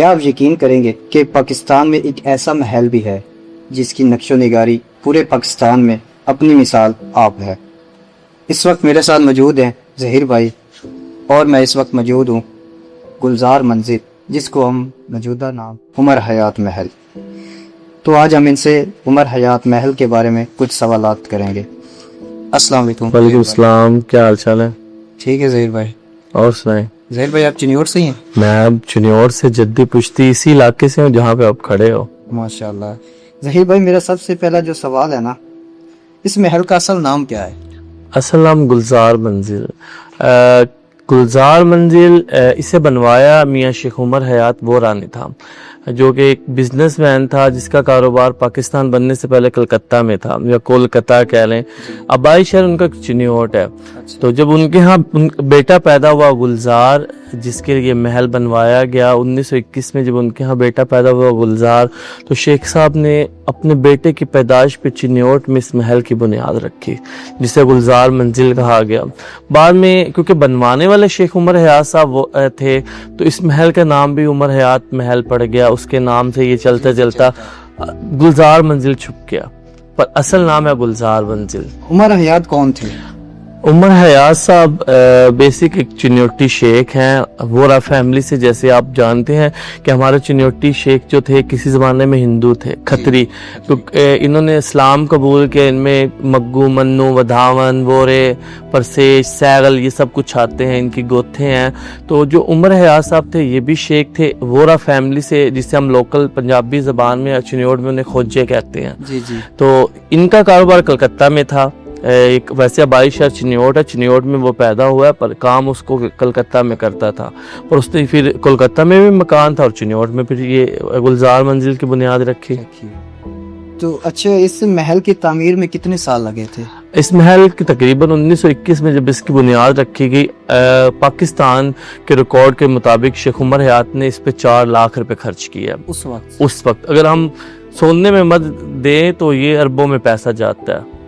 क्या आप यकीन करेंगे कि पाकिस्तान में एक ऐसा महल भी है जिसकी नक्शो निगारी पूरे पाकिस्तान में अपनी मिसाल आप है। इस वक्त मेरे साथ मौजूद हैं ज़हीर भाई और मैं इस वक्त मौजूद हूँ गुलजार मंजिल, जिसको हम मौजूदा नाम उमर हयात महल। तो आज हम इनसे उमर हयात महल के बारे में कुछ सवालात करेंगे। अस्सलाम वालेकुम। वालेकुम सलाम, क्या हाल चाल है? ठीक है ज़हीर भाई, और सुनाए। ज़हीर भाई आप चिन्योर से ही हैं? मैं अब चिन्योर से जद्दी पुश्ती इसी इलाके से हूँ जहाँ पे आप खड़े हो। माशाल्लाह। ज़हीर भाई मेरा सबसे पहला जो सवाल है ना, इस महल का असल नाम क्या है? असल नाम गुलजार मंजिल। गुलजार मंजिल इसे बनवाया मियाँ शेख उमर हयात वो रानी था, जो कि एक बिजनेसमैन था जिसका कारोबार पाकिस्तान बनने से पहले कलकत्ता में था, या कोलकाता कह लें। आबाई शहर उनका चिन्योट है। तो जब उनके यहाँ बेटा पैदा हुआ गुलजार, जिसके लिए महल बनवाया गया 1921 में, जब उनके यहाँ बेटा पैदा हुआ गुलजार, तो शेख साहब ने अपने बेटे की पैदाइश पे चिन्योट में इस महल की बुनियाद रखी, जिसे गुलजार मंजिल कहा गया। बाद में क्योंकि बनवाने वाले शेख उमर हयात साहब वो थे, तो इस महल का नाम भी उमर हयात महल पड़ गया। उसके नाम से ये चलता चलता गुलजार मंजिल छुप गया, पर असल नाम है गुलजार मंजिल। उमर हयात कौन थे? उमर हयात साहब बेसिक एक चिन्योटी शेख हैं, वोरा फैमिली से। जैसे आप जानते हैं कि हमारे चिन्योटी शेख जो थे किसी ज़माने में हिंदू थे, खत्री। तो इन्होंने इस्लाम कबूल किया। इनमें मग्गू, मन्नू, वधावन, वोरे, परसेश, सैगल ये सब कुछ आते हैं, इनकी गोथे हैं। तो जो उमर हयात साहब थे ये भी शेख थे, वोरा फैमिली से, जिसे हम लोकल पंजाबी ज़बान में चिन्योट में उन्हें खोजे कहते हैं। जी जी। तो इनका कारोबार कलकत्ता में था। एक वैसे आबाई शहर चिन्योट है, चिन्योट में वो पैदा हुआ है, पर काम उसको कलकत्ता में करता था। पर उसने फिर कोलकाता में भी मकान था और चिन्योट में फिर ये गुलजार मंजिल की बुनियाद रखी। तो अच्छा, इस महल की तामीर में कितने साल लगे थे? इस महल की तकरीबन 1921 में जब इसकी बुनियाद रखी गई, पाकिस्तान के रिकॉर्ड के मुताबिक शेख उमर हयात ने इस पे 4 लाख रुपए खर्च किया। उस वक्त अगर हम सोने में मत दें तो ये अरबों में पैसा जाता है।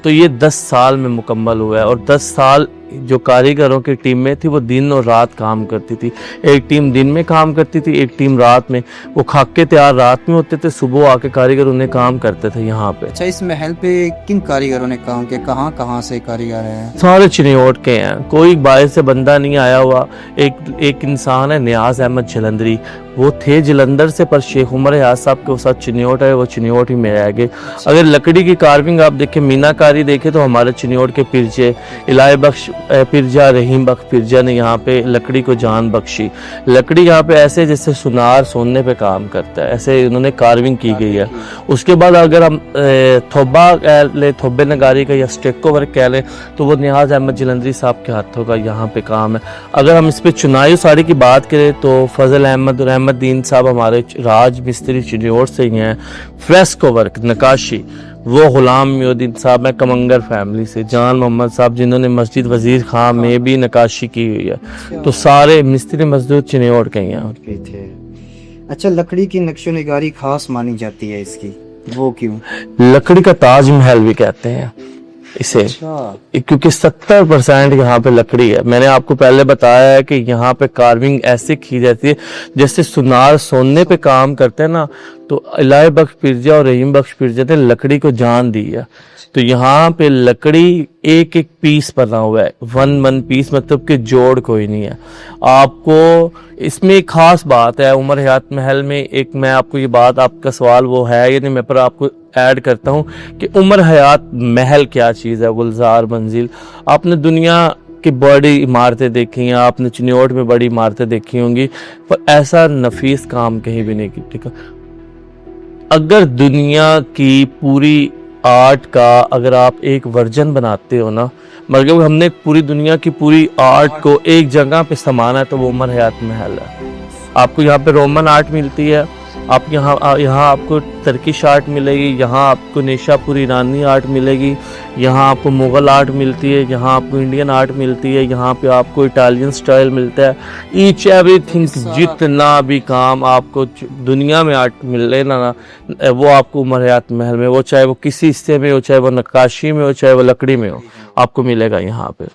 तो ये 10 साल में मुकम्मल हुआ है, और 10 साल जो कारीगरों की टीम में थी वो दिन और रात काम करती थी। एक टीम दिन में काम करती थी, एक टीम रात में। वो खाके तैयार रात में होते थे, सुबह आके कारीगर उन्हें काम करते थे यहाँ पे। अच्छा, इस महल पे किन कारीगरों ने काम किया? कहाँ से कारीगर हैं? सारे चिन्योट के हैं, कोई बाहर से बंदा नहीं आया हुआ। एक इंसान है नियाज अहमद जलंधरी, वो थे जलंधर से, पर शेख उमर हयात साहब के साथ चिन्योट है, वो चिन्योट ही में रह गए। अगर लकड़ी की कार्विंग आप देखें, मीनाकारी देखें, तो हमारे चिन्योट के पिरजे, इलाही बख्श पिरजा, रहीम बख्श पिरजा ने यहाँ पे लकड़ी को जान बख्शी। लकड़ी यहाँ पे ऐसे जैसे सुनार सोने पे काम करता है, ऐसे उन्होंने कार्विंग की गई है। उसके बाद अगर हम थोबा कह लें, थोबे नगारी का या स्टेको वर्क कह लें, तो वो नियाज अहमद जलंधरी साहब के हाथों का यहाँ पे काम है। अगर हम इस पे चुनाई साड़ी की बात करें तो फजल अहमद और अहमदीन साहब हमारे राज मिस्त्री चिन्योट से ही हैं। फ्रेस्को वर्क, नकाशी, वो गुलाम मोहद्दीन साहब हैं कमंगर फैमिली से। जान मोहम्मद साहब जिन्होंने मस्जिद वजीर खां में भी नकाशी की हुई है। तो सारे मिस्त्री मजदूर चिन्योट के हैं थे। अच्छा, लकड़ी की नक्शो निगारी खास मानी जाती है इसकी, वो क्यों? लकड़ी का ताजमहल भी कहते हैं इसे। अच्छा। क्योंकि 70% यहाँ पे लकड़ी है। मैंने आपको पहले बताया है कि यहाँ पे कार्विंग ऐसे की जाती है जैसे सुनार सोने पे काम करते हैं ना। तो इलाही बख्श पिरजा और रहीम बख्श पिरजा ने लकड़ी को जान दी है। तो यहाँ पे लकड़ी एक एक पीस बना हुआ है, वन पीस, मतलब कि जोड़ कोई नहीं है। आपको इसमें एक खास बात है उमर हयात महल में, एक मैं आपको ये बात, आपका सवाल वो है या नहीं, मैं पर आपको ऐड करता हूँ कि उमर हयात महल क्या चीज़ है। गुलजार मंजिल, आपने दुनिया की बड़ी इमारतें देखी हैं, आपने चिन्योट में बड़ी इमारतें देखी होंगी, पर ऐसा नफीस काम कहीं भी नहीं किया। अगर दुनिया की पूरी आर्ट का अगर आप एक वर्जन बनाते हो ना, मतलब हमने पूरी दुनिया की पूरी आर्ट को एक जगह पे समाना है, तो वो उमर हयात महल है। आपको यहाँ पे रोमन आर्ट मिलती है, आप यहाँ आपको टर्किश आर्ट मिलेगी, यहाँ आपको निशापुर ईरानी आर्ट मिलेगी, यहाँ आपको मुग़ल आर्ट मिलती है, यहाँ आपको इंडियन आर्ट मिलती है, यहाँ पे आपको इटालियन स्टाइल मिलता है। ईच एवरीथिंग, जितना भी काम आपको दुनिया में आर्ट मिले ना, वो आपको उमर हयात महल में, वो चाहे वो किसी हिस्से में हो, चाहे वो नक्काशी में हो, चाहे वो लकड़ी में हो, आपको मिलेगा यहाँ पे।